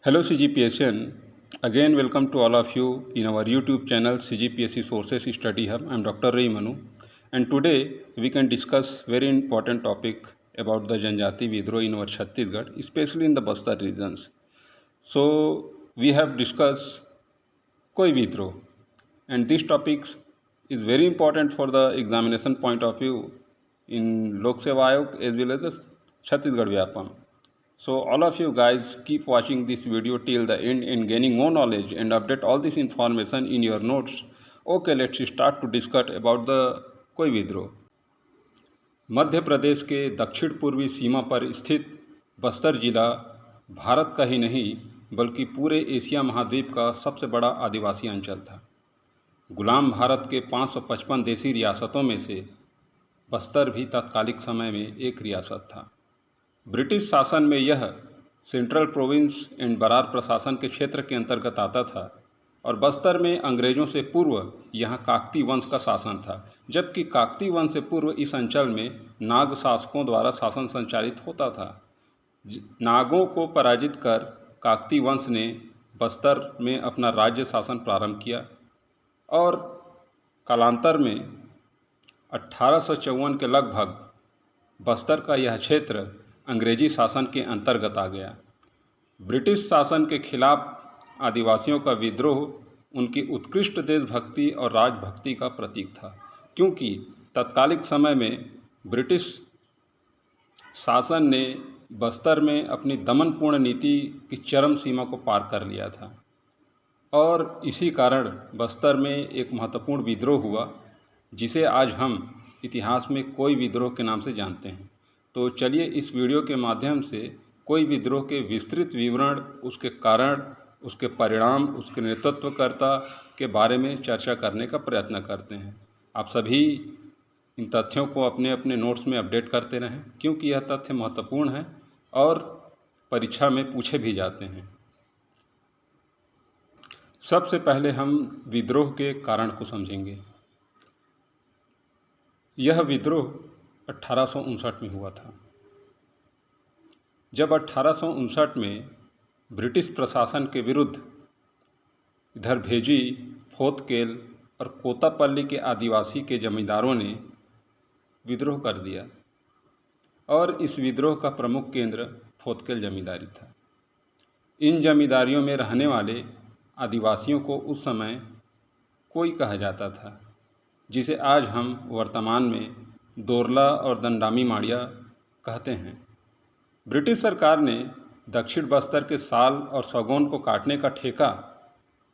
Hello CGPSN. Again, welcome to all of you in our YouTube channel CGPSC Sources Study Hub. I'm Dr. Ray Manu, and today we can discuss very important topic about the Janjati Vidro in our Chhattisgarh, especially in the Bastar regions. So we have discussed Koi Vidro, and this topic is very important for the examination point of view in Lok Seva Ayog as well as the Chhattisgarh Vyapam. So all of you guys keep watching this video till the end and gaining more knowledge and update all this information in your notes. Okay, let's start to discuss about the कोई विद्रोह। मध्य प्रदेश के दक्षिण पूर्वी सीमा पर स्थित बस्तर जिला भारत का ही नहीं बल्कि पूरे एशिया महाद्वीप का सबसे बड़ा आदिवासी अंचल था। गुलाम भारत के 555 देसी रियासतों में से बस्तर भी तत्कालिक समय में एक रियासत था। ब्रिटिश शासन में यह सेंट्रल प्रोविंस एंड बरार प्रशासन के क्षेत्र के अंतर्गत आता था और बस्तर में अंग्रेज़ों से पूर्व यहाँ काकती वंश का शासन था, जबकि काकती वंश से पूर्व इस अंचल में नाग शासकों द्वारा शासन संचालित होता था। नागों को पराजित कर काकती वंश ने बस्तर में अपना राज्य शासन प्रारंभ किया और कालांतर में 1854 के लगभग बस्तर का यह क्षेत्र अंग्रेजी शासन के अंतर्गत आ गया। ब्रिटिश शासन के खिलाफ आदिवासियों का विद्रोह उनकी उत्कृष्ट देशभक्ति और राजभक्ति का प्रतीक था, क्योंकि तत्कालिक समय में ब्रिटिश शासन ने बस्तर में अपनी दमनपूर्ण नीति की चरम सीमा को पार कर लिया था और इसी कारण बस्तर में एक महत्वपूर्ण विद्रोह हुआ, जिसे आज हम इतिहास में कोई विद्रोह के नाम से जानते हैं। तो चलिए इस वीडियो के माध्यम से कोई विद्रोह के विस्तृत विवरण, उसके कारण, उसके परिणाम, उसके नेतृत्वकर्ता के बारे में चर्चा करने का प्रयत्न करते हैं। आप सभी इन तथ्यों को अपने अपने नोट्स में अपडेट करते रहें, क्योंकि यह तथ्य महत्वपूर्ण है और परीक्षा में पूछे भी जाते हैं। सबसे पहले हम विद्रोह के कारण को समझेंगे। यह विद्रोह 1859 में हुआ था, जब 1859 में ब्रिटिश प्रशासन के विरुद्ध इधर भेजी, फोतकेल और कोतापल्ली के आदिवासी के जमींदारों ने विद्रोह कर दिया और इस विद्रोह का प्रमुख केंद्र फोतकेल जमींदारी था। इन जमींदारियों में रहने वाले आदिवासियों को उस समय कोई कहा जाता था, जिसे आज हम वर्तमान में दोरला और दंडामी माड़िया कहते हैं। ब्रिटिश सरकार ने दक्षिण बस्तर के साल और सागौन को काटने का ठेका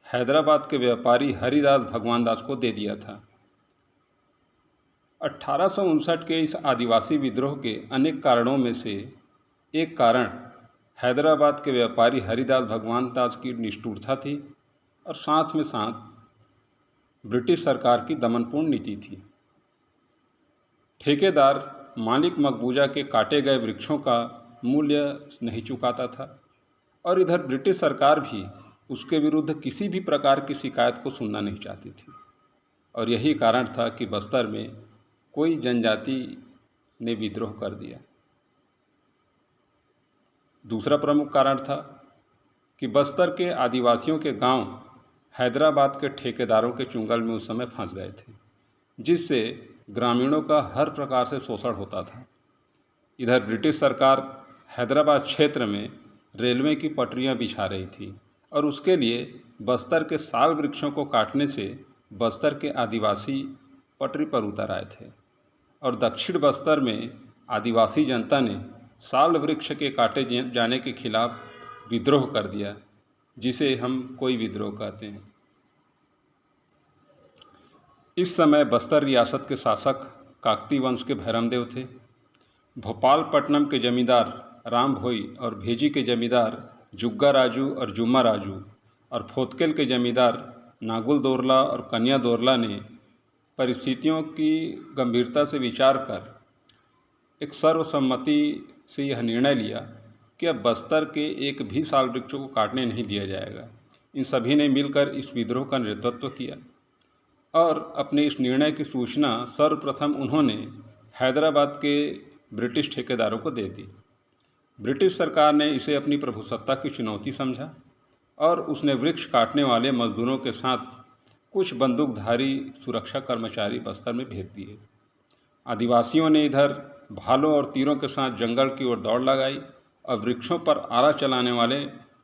हैदराबाद के व्यापारी हरिदास भगवान दास को दे दिया था। 1859 के इस आदिवासी विद्रोह के अनेक कारणों में से एक कारण हैदराबाद के व्यापारी हरिदास भगवान दास की निष्ठुरता थी और साथ में साथ ब्रिटिश सरकार की दमनपूर्ण नीति थी। ठेकेदार मालिक मकबूजा के काटे गए वृक्षों का मूल्य नहीं चुकाता था और इधर ब्रिटिश सरकार भी उसके विरुद्ध किसी भी प्रकार की शिकायत को सुनना नहीं चाहती थी और यही कारण था कि बस्तर में कोई जनजाति ने विद्रोह कर दिया। दूसरा प्रमुख कारण था कि बस्तर के आदिवासियों के गांव हैदराबाद के ठेकेदारों के चुंगल में उस समय फंस गए थे, जिससे ग्रामीणों का हर प्रकार से शोषण होता था। इधर ब्रिटिश सरकार हैदराबाद क्षेत्र में रेलवे की पटरियां बिछा रही थी और उसके लिए बस्तर के साल वृक्षों को काटने से बस्तर के आदिवासी पटरी पर उतर आए थे और दक्षिण बस्तर में आदिवासी जनता ने साल वृक्ष के काटे जाने के खिलाफ विद्रोह कर दिया, जिसे हम कोई विद्रोह कहते हैं। इस समय बस्तर रियासत के शासक काकती वंश के भैरमदेव थे। भोपालपट्टनम के जमींदार राम भोई और भेजी के जमींदार जुग्गा राजू और जुम्मा राजू और फोतकेल के जमींदार नागुल दोरला और कन्या दोरला ने परिस्थितियों की गंभीरता से विचार कर एक सर्वसम्मति से यह निर्णय लिया कि अब बस्तर के एक भी साल वृक्षों को काटने नहीं दिया जाएगा। इन सभी ने मिलकर इस विद्रोह का नेतृत्व किया और अपने इस निर्णय की सूचना सर्वप्रथम उन्होंने हैदराबाद के ब्रिटिश ठेकेदारों को दे दी। ब्रिटिश सरकार ने इसे अपनी प्रभुसत्ता की चुनौती समझा और उसने वृक्ष काटने वाले मजदूरों के साथ कुछ बंदूकधारी सुरक्षा कर्मचारी बस्तर में भेज दिए। आदिवासियों ने इधर भालों और तीरों के साथ जंगल की ओर दौड़ लगाई और वृक्षों पर आरा चलाने वाले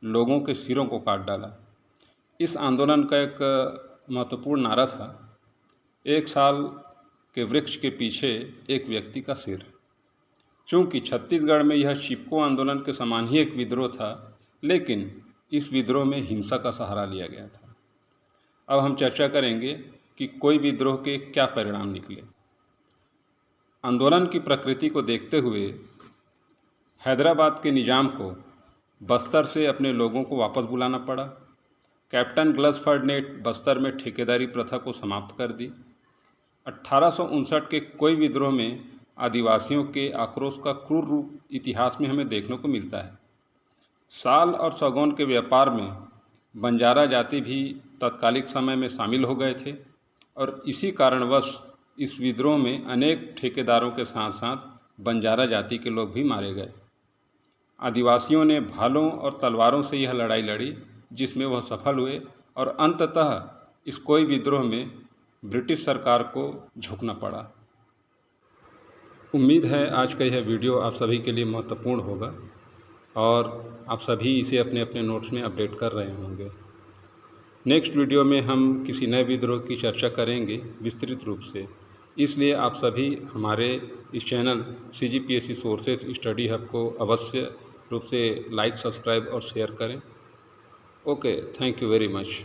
लोगों के सिरों को काट डाला। इस आंदोलन का एक महत्वपूर्ण नारा था, एक साल के वृक्ष के पीछे एक व्यक्ति का सिर। चूँकि छत्तीसगढ़ में यह चिपको आंदोलन के समान ही एक विद्रोह था, लेकिन इस विद्रोह में हिंसा का सहारा लिया गया था। अब हम चर्चा करेंगे कि कोई विद्रोह के क्या परिणाम निकले। आंदोलन की प्रकृति को देखते हुए हैदराबाद के निजाम को बस्तर से अपने लोगों को वापस बुलाना पड़ा। कैप्टन ग्लसफर्ड ने बस्तर में ठेकेदारी प्रथा को समाप्त कर दी। 1859 के कोई विद्रोह में आदिवासियों के आक्रोश का क्रूर रूप इतिहास में हमें देखने को मिलता है। साल और सागौन के व्यापार में बंजारा जाति भी तत्कालिक समय में शामिल हो गए थे और इसी कारणवश इस विद्रोह में अनेक ठेकेदारों के साथ साथ बंजारा जाति के लोग भी मारे गए। आदिवासियों ने भालों और तलवारों से यह लड़ाई लड़ी, जिसमें वह सफल हुए और अंततः इस कोई विद्रोह में ब्रिटिश सरकार को झुकना पड़ा। उम्मीद है आज का यह वीडियो आप सभी के लिए महत्वपूर्ण होगा और आप सभी इसे अपने अपने नोट्स में अपडेट कर रहे होंगे। नेक्स्ट वीडियो में हम किसी नए विद्रोह की चर्चा करेंगे विस्तृत रूप से, इसलिए आप सभी हमारे इस channel CGPSC sources study hub को अवश्य रूप से लाइक, सब्सक्राइब और शेयर करें। Okay, thank you very much.